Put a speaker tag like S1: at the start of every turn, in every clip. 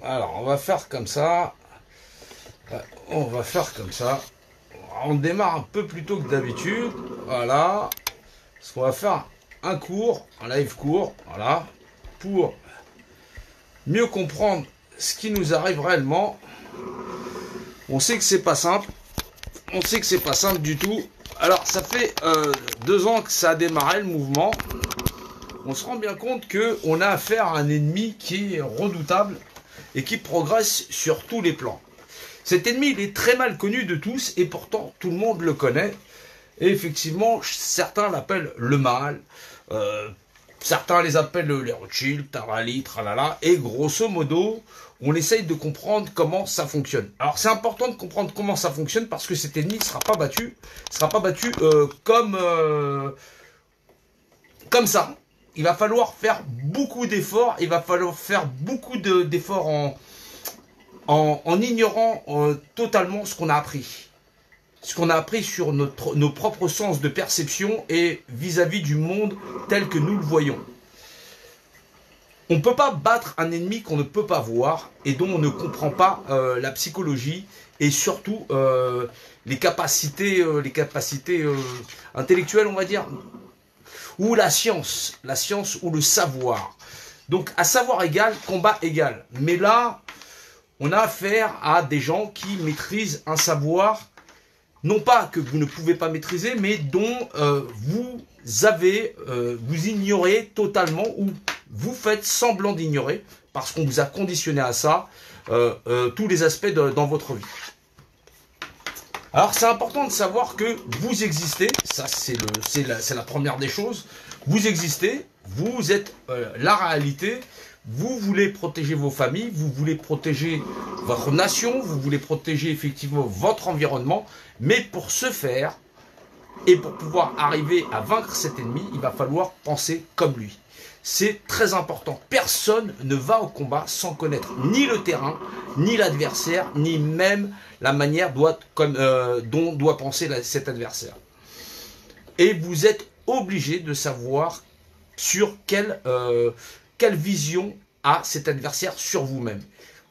S1: Alors, on va faire comme ça. On va faire comme ça. On démarre un peu plus tôt que d'habitude. Voilà. Parce qu'on va faire un cours, un live court. Voilà. Pour mieux comprendre ce qui nous arrive réellement. On sait que c'est pas simple. On sait que c'est pas simple du tout. Alors, ça fait 2 ans que ça a démarré le mouvement. On se rend bien compte qu'on a affaire à un ennemi qui est redoutable et qui progresse sur tous les plans. Cet ennemi, il est très mal connu de tous et pourtant tout le monde le connaît. Et effectivement, certains l'appellent le mal, certains les appellent les Rothschild, tarali, tralala, et grosso modo, on essaye de comprendre comment ça fonctionne. Alors c'est important de comprendre comment ça fonctionne parce que cet ennemi ne sera pas battu, comme ça. Il va falloir faire beaucoup d'efforts, il va falloir faire beaucoup d'efforts en ignorant totalement ce qu'on a appris. Ce qu'on a appris sur nos propres sens de perception et vis-à-vis du monde tel que nous le voyons. On ne peut pas battre un ennemi qu'on ne peut pas voir et dont on ne comprend pas la psychologie et surtout les capacités intellectuelles, on va dire, ou la science ou le savoir. Donc à savoir égal, combat égal. Mais là, on a affaire à des gens qui maîtrisent un savoir, non pas que vous ne pouvez pas maîtriser, mais dont vous ignorez totalement ou vous faites semblant d'ignorer, parce qu'on vous a conditionné à ça, tous les aspects dans votre vie. Alors c'est important de savoir que vous existez, ça c'est la première des choses, vous existez, vous êtes la réalité, vous voulez protéger vos familles, vous voulez protéger votre nation, vous voulez protéger effectivement votre environnement, mais pour ce faire, et pour pouvoir arriver à vaincre cet ennemi, il va falloir penser comme lui. C'est très important. Personne ne va au combat sans connaître ni le terrain, ni l'adversaire, ni même la manière dont doit penser cet adversaire. Et vous êtes obligé de savoir sur quelle vision a cet adversaire sur vous-même.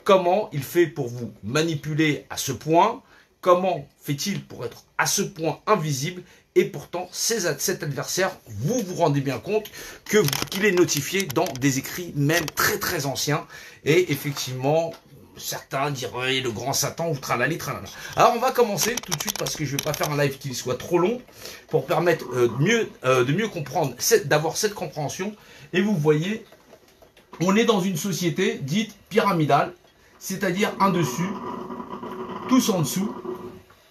S1: Comment il fait pour vous manipuler à ce point? Comment fait-il pour être à ce point invisible? Et pourtant, cet adversaire, vous vous rendez bien compte qu'il est notifié dans des écrits même très très anciens. Et effectivement, certains diraient le grand Satan ou tralali tralala. Alors on va commencer tout de suite parce que je ne vais pas faire un live qui soit trop long pour permettre de mieux comprendre, d'avoir cette compréhension. Et vous voyez, on est dans une société dite pyramidale, c'est-à-dire un dessus, tous en dessous.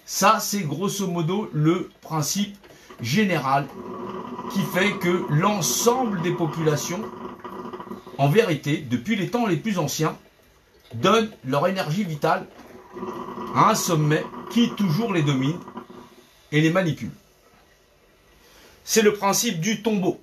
S1: Ça, c'est grosso modo le principe général qui fait que l'ensemble des populations, en vérité, depuis les temps les plus anciens, donnent leur énergie vitale à un sommet qui toujours les domine et les manipule. C'est le principe du tombeau.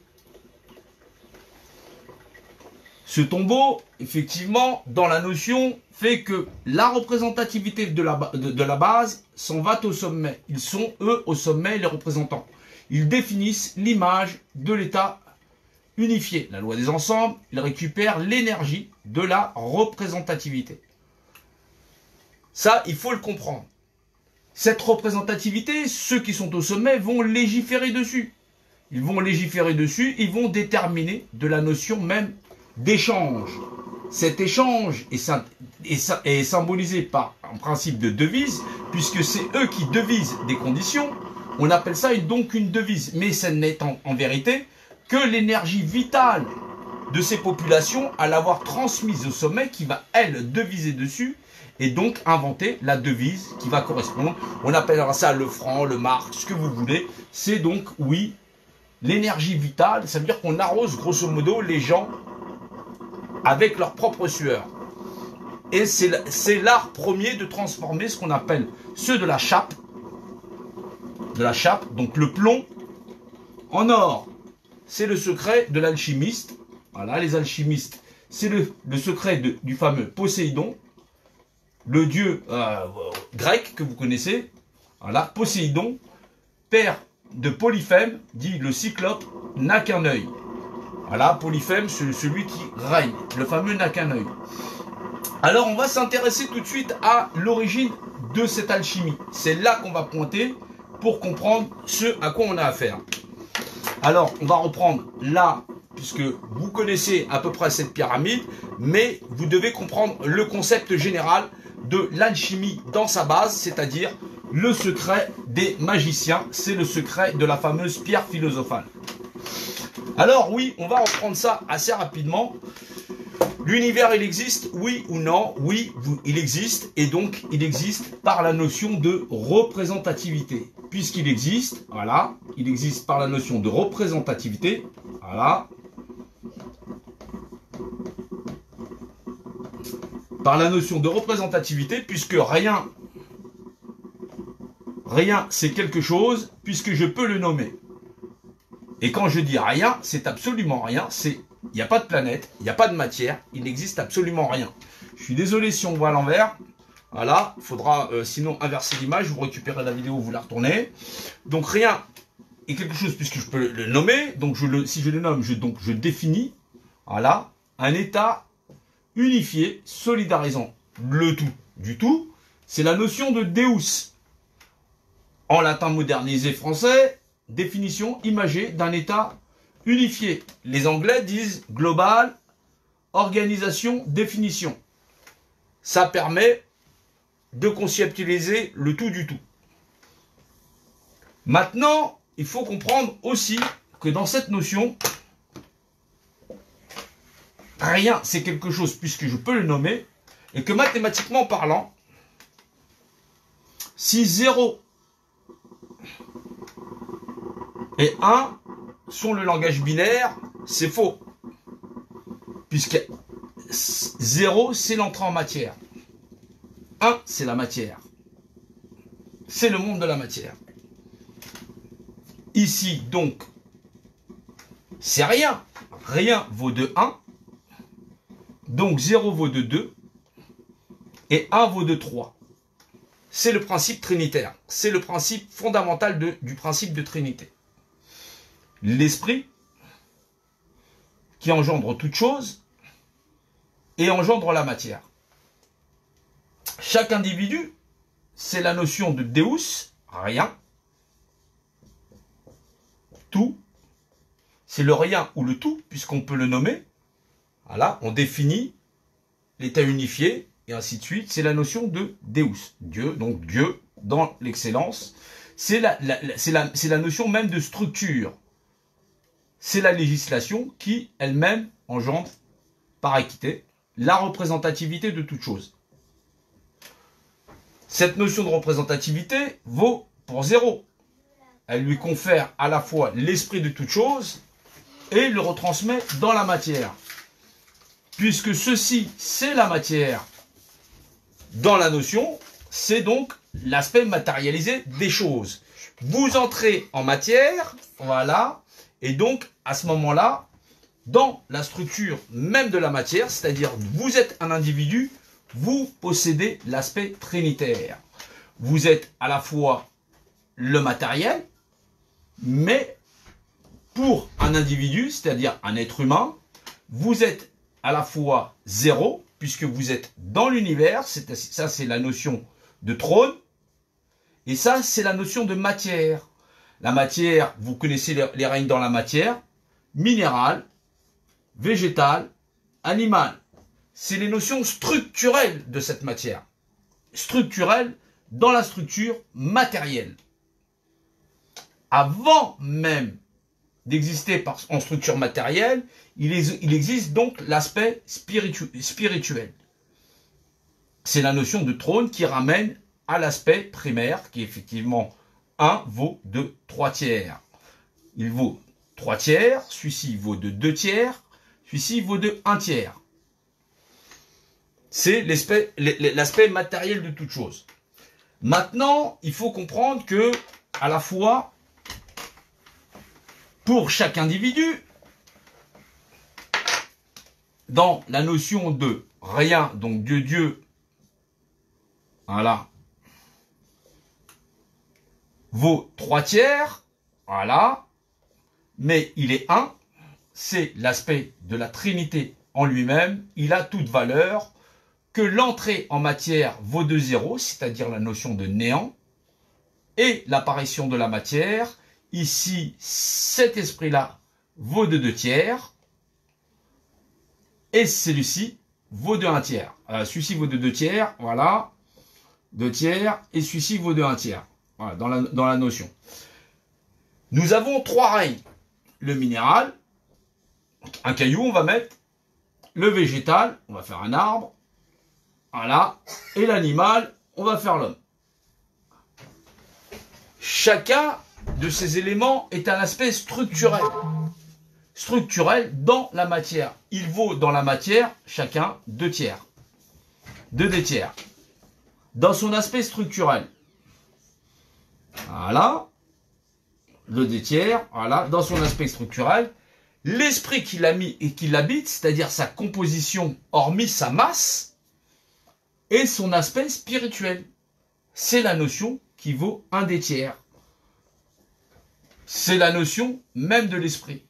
S1: Ce tombeau, effectivement, dans la notion, fait que la représentativité de la base s'en va au sommet. Ils sont, eux, au sommet, les représentants. Ils définissent l'image de l'État unifié. La loi des ensembles, ils récupèrent l'énergie de la représentativité. Ça, il faut le comprendre. Cette représentativité, ceux qui sont au sommet vont légiférer dessus. Ils vont légiférer dessus, ils vont déterminer de la notion même d'échange. Cet échange est symbolisé par un principe de devise, puisque c'est eux qui devisent des conditions. On appelle ça donc une devise. Mais ce n'est en vérité que l'énergie vitale de ces populations à l'avoir transmise au sommet qui va, elle, deviser dessus et donc inventer la devise qui va correspondre. On appellera ça le franc, le marque, ce que vous voulez. C'est donc, oui, l'énergie vitale. Ça veut dire qu'on arrose grosso modo les gens avec leur propre sueur. Et c'est l'art premier de transformer ce qu'on appelle ceux de la chape, donc le plomb, en or. C'est le secret de l'alchimiste. Voilà, les alchimistes, c'est le secret du fameux Poséidon, le dieu grec que vous connaissez. Voilà, Poséidon, père de Polyphème, dit le cyclope, n'a qu'un œil. Voilà, Polyphème, celui qui règne. Le fameux n'a qu'un œil. Alors, on va s'intéresser tout de suite à l'origine de cette alchimie. C'est là qu'on va pointer pour comprendre ce à quoi on a affaire. Alors, on va reprendre là, puisque vous connaissez à peu près cette pyramide, mais vous devez comprendre le concept général de l'alchimie dans sa base, c'est-à-dire le secret des magiciens. C'est le secret de la fameuse pierre philosophale. Alors oui, on va reprendre ça assez rapidement. L'univers, il existe, oui ou non? Oui, il existe, et donc il existe par la notion de représentativité. Puisqu'il existe, voilà, il existe par la notion de représentativité, voilà. Par la notion de représentativité, puisque rien c'est quelque chose, puisque je peux le nommer. Et quand je dis rien, c'est absolument rien, il n'y a pas de planète, il n'y a pas de matière, il n'existe absolument rien. Je suis désolé si on voit à l'envers. Voilà, il faudra sinon inverser l'image, vous récupérez la vidéo, vous la retournez. Donc rien est quelque chose puisque je peux le nommer. Donc si je le nomme, je définis, voilà, un état unifié, solidarisant le tout du tout. C'est la notion de Deus. En latin modernisé français, définition imagée d'un état unifié. Les Anglais disent global, organisation, définition. Ça permet de conceptualiser le tout du tout. Maintenant, il faut comprendre aussi que dans cette notion, rien c'est quelque chose puisque je peux le nommer, et que mathématiquement parlant, si 0 et 1 sont le langage binaire, c'est faux. Puisque 0, c'est l'entrée en matière. 1, c'est la matière. C'est le monde de la matière. Ici, donc, c'est rien. Rien vaut de 1. Donc 0 vaut de 2. Et 1 vaut de 3. C'est le principe trinitaire. C'est le principe fondamental du principe de Trinité. L'esprit qui engendre toute chose et engendre la matière. Chaque individu, c'est la notion de Deus, rien. Tout, c'est le rien ou le tout, puisqu'on peut le nommer. Voilà, on définit l'état unifié, et ainsi de suite. C'est la notion de Deus, Dieu, donc Dieu dans l'excellence. C'est la notion même de structure. C'est la législation qui, elle-même, engendre, par équité, la représentativité de toute chose. Cette notion de représentativité vaut pour 0. Elle lui confère à la fois l'esprit de toute chose et le retransmet dans la matière. Puisque ceci, c'est la matière dans la notion, c'est donc l'aspect matérialisé des choses. Vous entrez en matière, voilà, et donc à ce moment-là, dans la structure même de la matière, c'est-à-dire vous êtes un individu, vous possédez l'aspect trinitaire. Vous êtes à la fois le matériel, mais pour un individu, c'est-à-dire un être humain, vous êtes à la fois 0, puisque vous êtes dans l'univers, ça c'est la notion de trône, et ça c'est la notion de matière. La matière, vous connaissez les règnes dans la matière, minérale, végétale, animale. C'est les notions structurelles de cette matière. Structurelles dans la structure matérielle. Avant même d'exister en structure matérielle, il existe donc l'aspect spirituel. C'est la notion de trône qui ramène à l'aspect primaire, qui est effectivement 1 vaut de 3 tiers. Il vaut 3 tiers, celui-ci vaut de 2 tiers, celui-ci vaut de 1 tiers. C'est l'aspect matériel de toute chose. Maintenant, il faut comprendre que, à la fois, pour chaque individu, dans la notion de rien, donc de Dieu, voilà, vaut 3 tiers, voilà, mais il est 1, c'est l'aspect de la Trinité en lui-même. Il a toute valeur, que l'entrée en matière vaut de zéro, c'est-à-dire la notion de néant, et l'apparition de la matière. Ici, cet esprit-là vaut de 2 tiers, et celui-ci vaut de 1 tiers. Celui-ci vaut de 2 tiers, voilà, 2 tiers, et celui-ci vaut de 1 tiers, voilà, dans la notion. Nous avons 3 règnes. Le minéral, un caillou, on va mettre. Le végétal, on va faire un arbre. Voilà. Et l'animal, on va faire l'homme. Chacun de ces éléments est un aspect structurel. Structurel dans la matière. Il vaut dans la matière, chacun, 2 tiers. 2 tiers. Dans son aspect structurel. Voilà. Le 2 tiers, voilà, dans son aspect structurel. L'esprit qu'il a mis et qui l'habite, c'est-à-dire sa composition, hormis sa masse, et son aspect spirituel. C'est la notion qui vaut 1 tiers. C'est la notion même de l'esprit.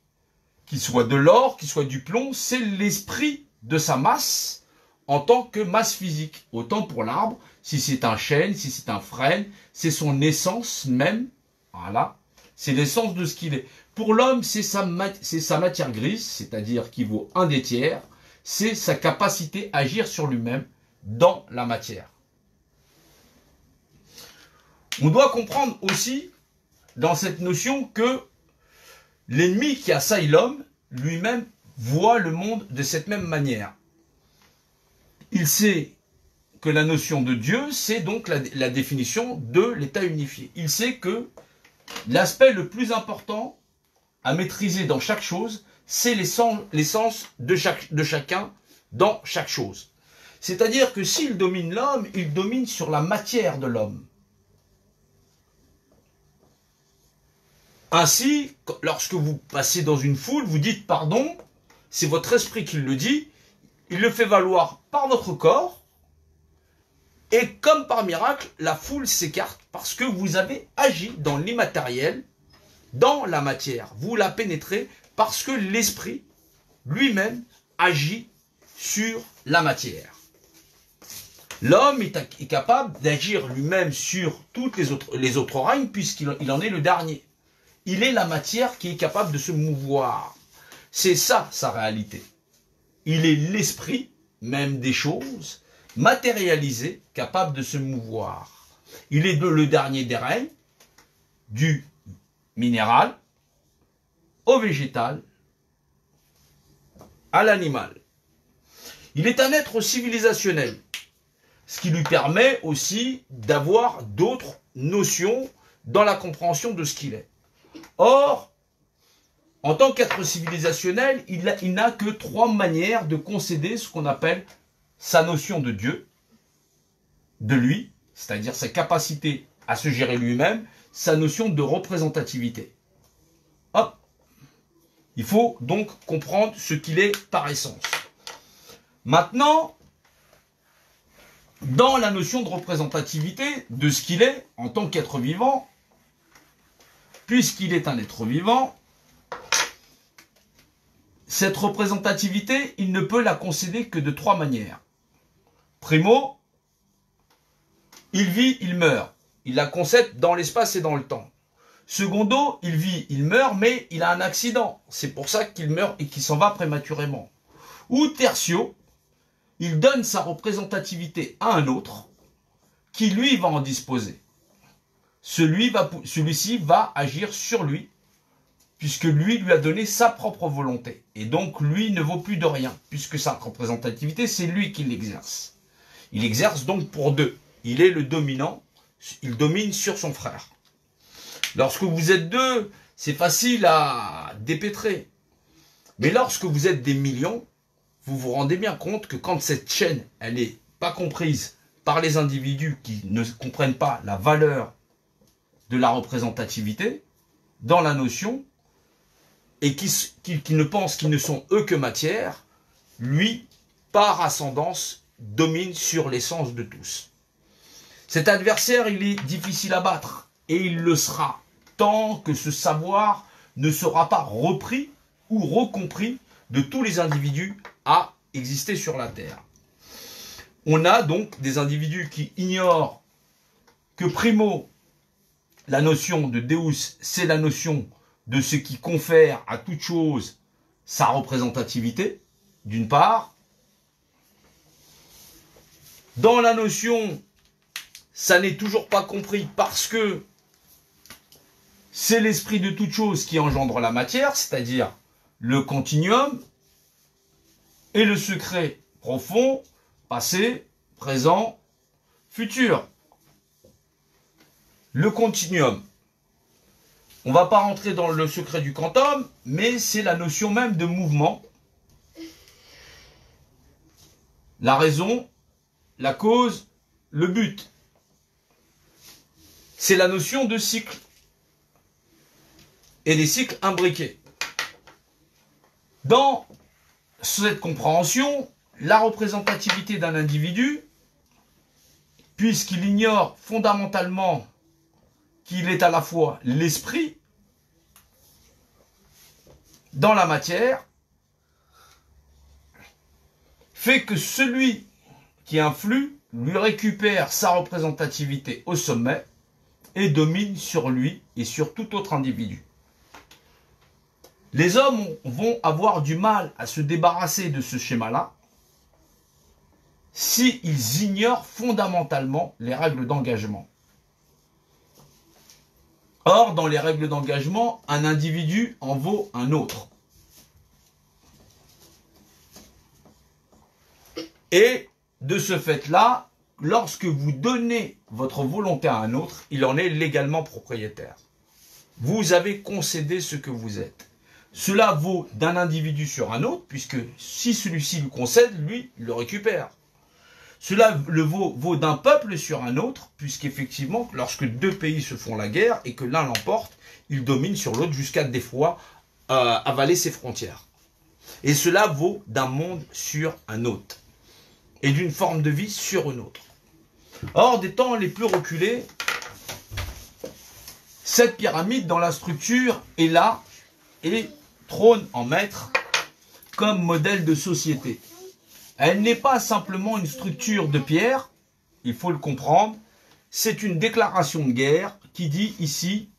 S1: Qu'il soit de l'or, qu'il soit du plomb, c'est l'esprit de sa masse en tant que masse physique. Autant pour l'arbre, si c'est un chêne, si c'est un frêne, c'est son essence même. Voilà. C'est l'essence de ce qu'il est. Pour l'homme, c'est sa matière grise, c'est-à-dire qui vaut 1 tiers. C'est sa capacité à agir sur lui-même dans la matière. On doit comprendre aussi, dans cette notion, que l'ennemi qui assaille l'homme, lui-même, voit le monde de cette même manière. Il sait que la notion de Dieu, c'est donc la définition de l'état unifié. Il sait que l'aspect le plus important à maîtriser dans chaque chose, c'est l'essence de chacun dans chaque chose. C'est-à-dire que s'il domine l'homme, il domine sur la matière de l'homme. Ainsi, lorsque vous passez dans une foule, vous dites pardon, c'est votre esprit qui le dit, il le fait valoir par votre corps, et comme par miracle, la foule s'écarte parce que vous avez agi dans l'immatériel, dans la matière. Vous la pénétrez parce que l'esprit lui-même agit sur la matière. L'homme est capable d'agir lui-même sur toutes les autres règnes puisqu'il en est le dernier. Il est la matière qui est capable de se mouvoir. C'est ça, sa réalité. Il est l'esprit, même des choses, matérialisé, capable de se mouvoir. Il est le dernier des règnes, du minéral, au végétal, à l'animal. Il est un être civilisationnel, ce qui lui permet aussi d'avoir d'autres notions dans la compréhension de ce qu'il est. Or, en tant qu'être civilisationnel, il n'a que 3 manières de concéder ce qu'on appelle sa notion de Dieu, de lui, c'est-à-dire sa capacité à se gérer lui-même, sa notion de représentativité. Hop. Il faut donc comprendre ce qu'il est par essence. Maintenant, dans la notion de représentativité de ce qu'il est en tant qu'être vivant, puisqu'il est un être vivant, cette représentativité, il ne peut la concéder que de 3 manières. Primo, il vit, il meurt. Il la concède dans l'espace et dans le temps. Secondo, il vit, il meurt, mais il a un accident. C'est pour ça qu'il meurt et qu'il s'en va prématurément. Ou tertio, il donne sa représentativité à un autre, qui lui va en disposer. Celui-ci va agir sur lui, puisque lui a donné sa propre volonté. Et donc, lui ne vaut plus de rien, puisque sa représentativité, c'est lui qui l'exerce. Il exerce donc pour 2. Il est le dominant, il domine sur son frère. Lorsque vous êtes 2, c'est facile à dépêtrer. Mais lorsque vous êtes des millions, vous vous rendez bien compte que quand cette chaîne, elle n'est pas comprise par les individus qui ne comprennent pas la valeur de la représentativité, dans la notion, et qui ne pensent qu'ils ne sont eux que matière, lui, par ascendance, domine sur l'essence de tous. Cet adversaire, il est difficile à battre, et il le sera, tant que ce savoir ne sera pas repris ou recompris de tous les individus à exister sur la Terre. On a donc des individus qui ignorent que primo, la notion de Deus, c'est la notion de ce qui confère à toute chose sa représentativité, d'une part. Dans la notion, ça n'est toujours pas compris parce que c'est l'esprit de toute chose qui engendre la matière, c'est-à-dire le continuum et le secret profond, passé, présent, futur. Le continuum. On ne va pas rentrer dans le secret du quantum, mais c'est la notion même de mouvement. La raison, la cause, le but. C'est la notion de cycle. Et les cycles imbriqués. Dans cette compréhension, la représentativité d'un individu, puisqu'il ignore fondamentalement qu'il est à la fois l'esprit dans la matière, fait que celui qui influe lui récupère sa représentativité au sommet et domine sur lui et sur tout autre individu. Les hommes vont avoir du mal à se débarrasser de ce schéma-là s'ils ignorent fondamentalement les règles d'engagement. Or, dans les règles d'engagement, un individu en vaut un autre. Et de ce fait-là, lorsque vous donnez votre volonté à un autre, il en est légalement propriétaire. Vous avez concédé ce que vous êtes. Cela vaut d'un individu sur un autre, puisque si celui-ci lui concède, lui, il le récupère. Cela vaut d'un peuple sur un autre, puisqu'effectivement, lorsque deux pays se font la guerre et que l'un l'emporte, il domine sur l'autre jusqu'à des fois avaler ses frontières. Et cela vaut d'un monde sur un autre, et d'une forme de vie sur une autre. Or, des temps les plus reculés, cette pyramide dans la structure est là et trône en maître comme modèle de société. Elle n'est pas simplement une structure de pierre, il faut le comprendre, c'est une déclaration de guerre qui dit ici,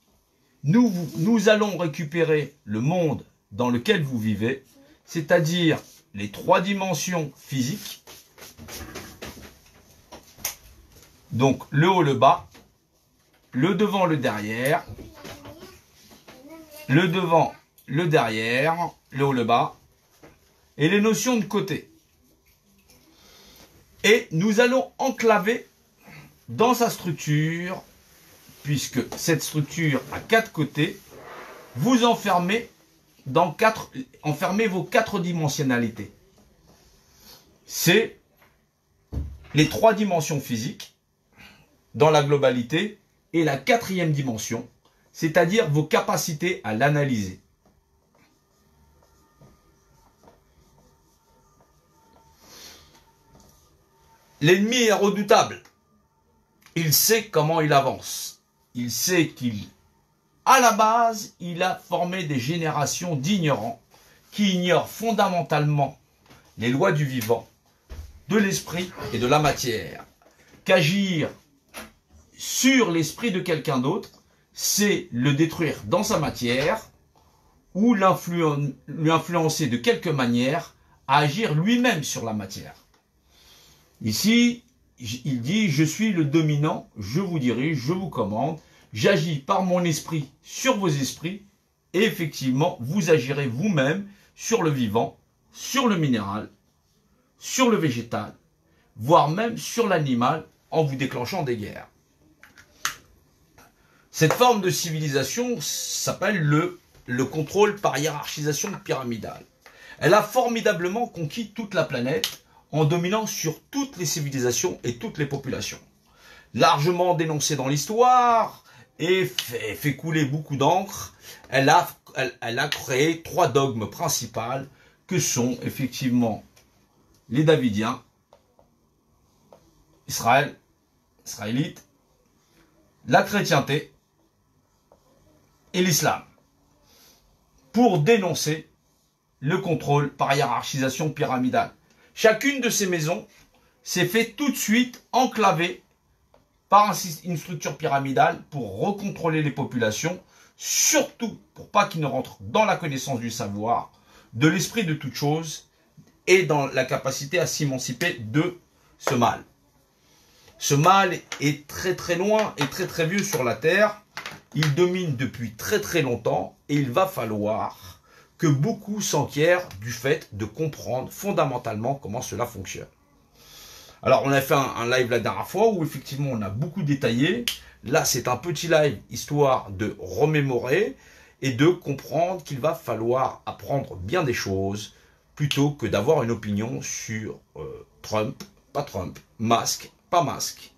S1: nous allons récupérer le monde dans lequel vous vivez, c'est-à-dire les trois dimensions physiques, donc le haut, le bas, le devant, le derrière, le devant, le derrière, le haut, le bas, et les notions de côté. Et nous allons enclaver dans sa structure, puisque cette structure a 4 côtés, vous enfermez enfermez vos 4 dimensionnalités. C'est les 3 dimensions physiques dans la globalité et la 4e dimension, c'est-à-dire vos capacités à l'analyser. L'ennemi est redoutable. Il sait comment il avance. Il sait à la base, il a formé des générations d'ignorants qui ignorent fondamentalement les lois du vivant, de l'esprit et de la matière. Qu'agir sur l'esprit de quelqu'un d'autre, c'est le détruire dans sa matière ou lui influencer de quelque manière à agir lui-même sur la matière. Ici, il dit, je suis le dominant, je vous dirige, je vous commande, j'agis par mon esprit sur vos esprits, et effectivement, vous agirez vous-même sur le vivant, sur le minéral, sur le végétal, voire même sur l'animal, en vous déclenchant des guerres. Cette forme de civilisation s'appelle le contrôle par hiérarchisation pyramidale. Elle a formidablement conquis toute la planète, en dominant sur toutes les civilisations et toutes les populations. Largement dénoncée dans l'histoire et fait couler beaucoup d'encre, elle a créé 3 dogmes principaux que sont effectivement les Davidiens, Israélite, la chrétienté et l'islam, pour dénoncer le contrôle par hiérarchisation pyramidale. Chacune de ces maisons s'est fait tout de suite enclaver par une structure pyramidale pour recontrôler les populations, surtout pour pas qu'ils ne rentrent dans la connaissance du savoir, de l'esprit de toute chose et dans la capacité à s'émanciper de ce mal. Ce mal est très très loin et très très vieux sur la Terre. Il domine depuis très très longtemps et il va falloir que beaucoup s'enquièrent du fait de comprendre fondamentalement comment cela fonctionne. Alors, on a fait un live la dernière fois où effectivement on a beaucoup détaillé. Là, c'est un petit live histoire de remémorer et de comprendre qu'il va falloir apprendre bien des choses plutôt que d'avoir une opinion sur Trump, pas Trump, masque, pas masque.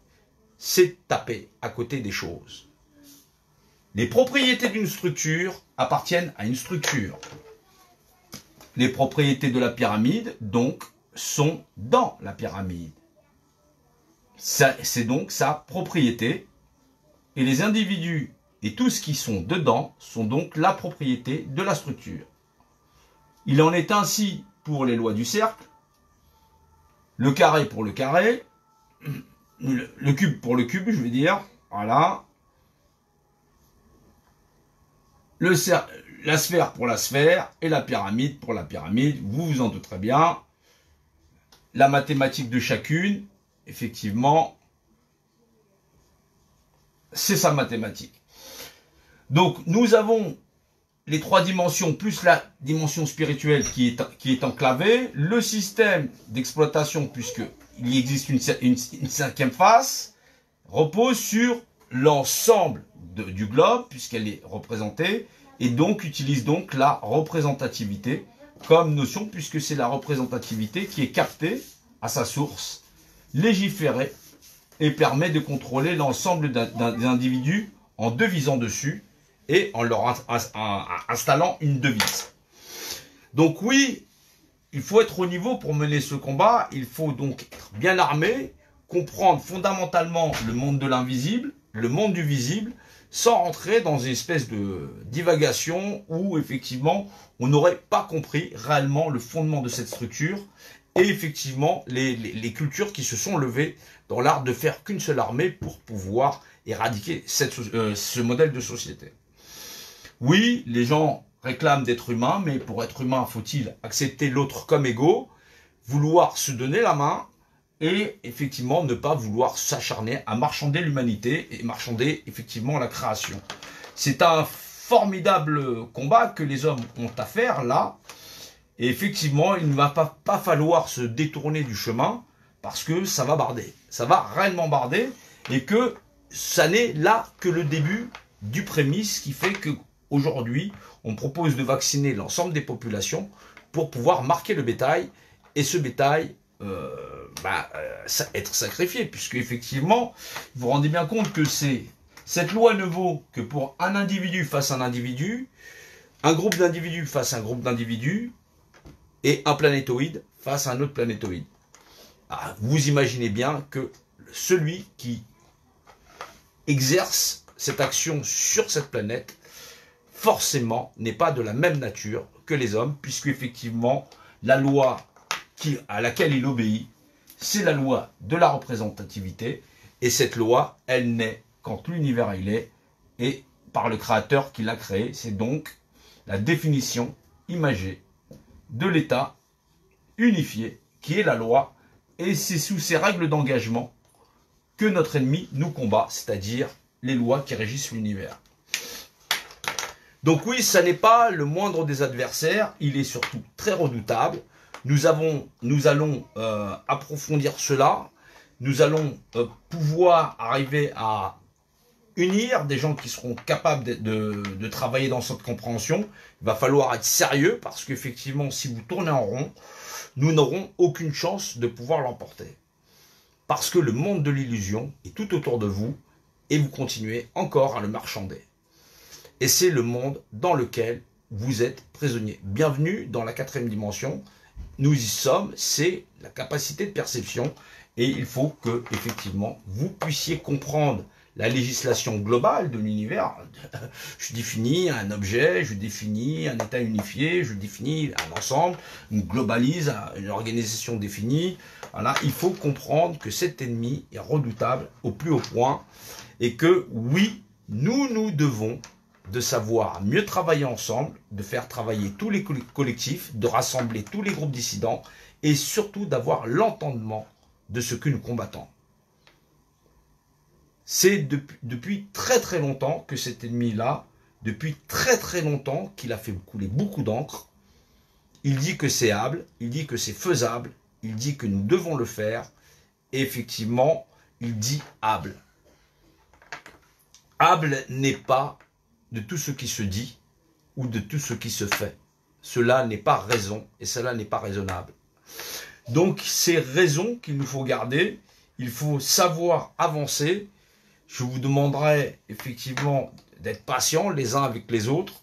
S1: C'est taper à côté des choses. Les propriétés d'une structure appartiennent à une structure. Les propriétés de la pyramide, donc, sont dans la pyramide. C'est donc sa propriété. Et les individus et tout ce qui sont dedans sont donc la propriété de la structure. Il en est ainsi pour les lois du cercle, le carré pour le carré, le cube pour le cube, je veux dire, voilà. La sphère pour la sphère et la pyramide pour la pyramide, vous vous en douterez bien. La mathématique de chacune, effectivement, c'est sa mathématique. Donc, nous avons les trois dimensions plus la dimension spirituelle qui est enclavée, le système d'exploitation, puisqu'il existe une cinquième face, repose sur l'ensemble du globe, puisqu'elle est représentée, et donc utilise donc la représentativité comme notion, puisque c'est la représentativité qui est captée à sa source, légiférée, et permet de contrôler l'ensemble des individus en devisant dessus et en leur installant une devise. Donc oui, il faut être au niveau pour mener ce combat, il faut donc être bien armé, comprendre fondamentalement le monde de l'invisible, le monde du visible, sans rentrer dans une espèce de divagation où effectivement on n'aurait pas compris réellement le fondement de cette structure et effectivement les cultures qui se sont levées dans l'art de faire qu'une seule armée pour pouvoir éradiquer ce modèle de société. Oui, les gens réclament d'être humains, mais pour être humain, faut-il accepter l'autre comme égaux, vouloir se donner la main et effectivement ne pas vouloir s'acharner à marchander l'humanité et marchander effectivement la création. C'est un formidable combat que les hommes ont à faire là. Et effectivement, il ne va pas falloir se détourner du chemin parce que ça va barder. Ça va réellement barder et que ça n'est là que le début du prémisse qui fait qu'aujourd'hui, on propose de vacciner l'ensemble des populations pour pouvoir marquer le bétail et ce bétail être sacrifié. Puisque effectivement, vous vous rendez bien compte que cette loi ne vaut que pour un individu face à un individu, un groupe d'individus face à un groupe d'individus, et un planétoïde face à un autre planétoïde. Ah, vous imaginez bien que celui qui exerce cette action sur cette planète, forcément, n'est pas de la même nature que les hommes, puisque effectivement, la loi à laquelle il obéit, c'est la loi de la représentativité, et cette loi, elle naît quand l'univers il est, et par le créateur qui l'a créé, c'est donc la définition imagée de l'État unifié, qui est la loi, et c'est sous ces règles d'engagement que notre ennemi nous combat, c'est-à-dire les lois qui régissent l'univers. Donc oui, ça n'est pas le moindre des adversaires, il est surtout très redoutable. Nous allons approfondir cela, nous allons pouvoir arriver à unir des gens qui seront capables de travailler dans cette compréhension. Il va falloir être sérieux parce qu'effectivement, si vous tournez en rond, nous n'aurons aucune chance de pouvoir l'emporter. Parce que le monde de l'illusion est tout autour de vous et vous continuez encore à le marchander. Et c'est le monde dans lequel vous êtes prisonnier. Bienvenue dans la 4e dimension. Nous y sommes, c'est la capacité de perception et il faut que, effectivement, vous puissiez comprendre la législation globale de l'univers. Je définis un objet, je définis un état unifié, je définis un ensemble, on globalise une organisation définie. Voilà, il faut comprendre que cet ennemi est redoutable au plus haut point et que oui, nous devons de savoir mieux travailler ensemble, de faire travailler tous les collectifs, de rassembler tous les groupes dissidents et surtout d'avoir l'entendement de ce que nous combattons. C'est depuis très très longtemps que cet ennemi-là, depuis très très longtemps qu'il a fait couler beaucoup d'encre. Il dit que c'est hable, il dit que c'est faisable, il dit que nous devons le faire. Et effectivement, il dit hable. Hable n'est pas de tout ce qui se dit ou de tout ce qui se fait. Cela n'est pas raison et cela n'est pas raisonnable. Donc, c'est raison qu'il nous faut garder. Il faut savoir avancer. Je vous demanderai effectivement d'être patients les uns avec les autres.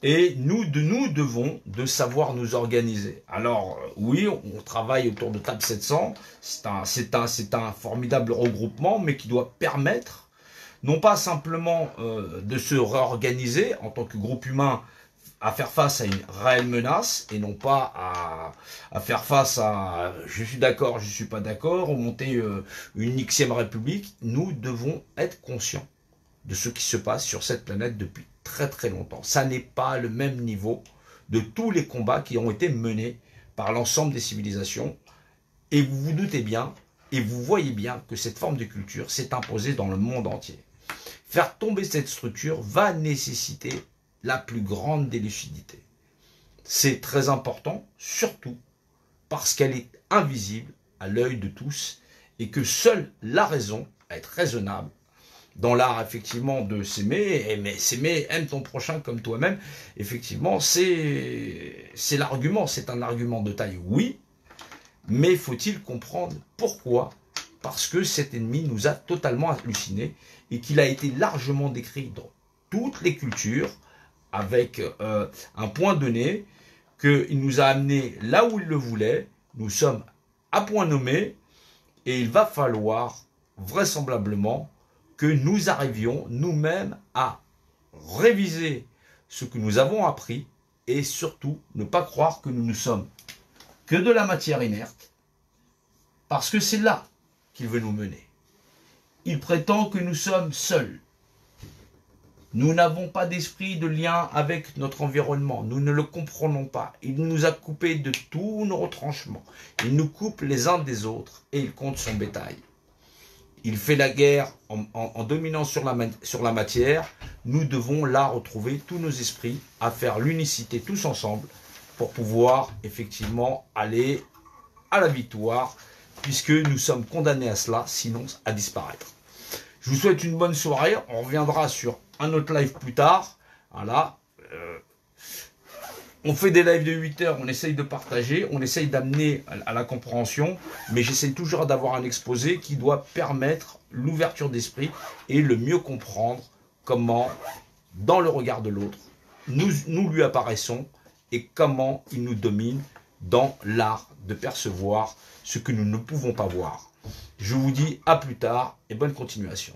S1: Et nous devons de savoir nous organiser. Alors, oui, on travaille autour de Table 700. C'est un formidable regroupement, mais qui doit permettre, non pas simplement de se réorganiser en tant que groupe humain, à faire face à une réelle menace et non pas à faire face à je suis d'accord, je suis pas d'accord, ou monter une Xème République. Nous devons être conscients de ce qui se passe sur cette planète depuis très très longtemps. Ça n'est pas le même niveau de tous les combats qui ont été menés par l'ensemble des civilisations. Et vous vous doutez bien, et vous voyez bien que cette forme de culture s'est imposée dans le monde entier. Faire tomber cette structure va nécessiter la plus grande des lucidités. C'est très important, surtout parce qu'elle est invisible à l'œil de tous et que seule la raison, être raisonnable, dans l'art effectivement de s'aimer, s'aimer, aime ton prochain comme toi-même, effectivement c'est l'argument, c'est un argument de taille, oui, mais faut-il comprendre pourquoi? Parce que cet ennemi nous a totalement hallucinés et qu'il a été largement décrit dans toutes les cultures, avec un point donné, qu'il nous a amené là où il le voulait, nous sommes à point nommé, et il va falloir vraisemblablement que nous arrivions nous-mêmes à réviser ce que nous avons appris, et surtout ne pas croire que nous ne sommes que de la matière inerte, parce que c'est là qu'il veut nous mener. Il prétend que nous sommes seuls. Nous n'avons pas d'esprit de lien avec notre environnement. Nous ne le comprenons pas. Il nous a coupés de tous nos retranchements. Il nous coupe les uns des autres et il compte son bétail. Il fait la guerre en dominant sur la matière. Nous devons là retrouver tous nos esprits à faire l'unicité tous ensemble pour pouvoir effectivement aller à la victoire, puisque nous sommes condamnés à cela, sinon à disparaître. Je vous souhaite une bonne soirée. On reviendra sur un autre live plus tard. Voilà. On fait des lives de 8 heures, on essaye de partager, on essaye d'amener à la compréhension, mais j'essaye toujours d'avoir un exposé qui doit permettre l'ouverture d'esprit et le mieux comprendre comment, dans le regard de l'autre, nous lui apparaissons et comment il nous domine dans l'art de percevoir ce que nous ne pouvons pas voir. Je vous dis à plus tard et bonne continuation.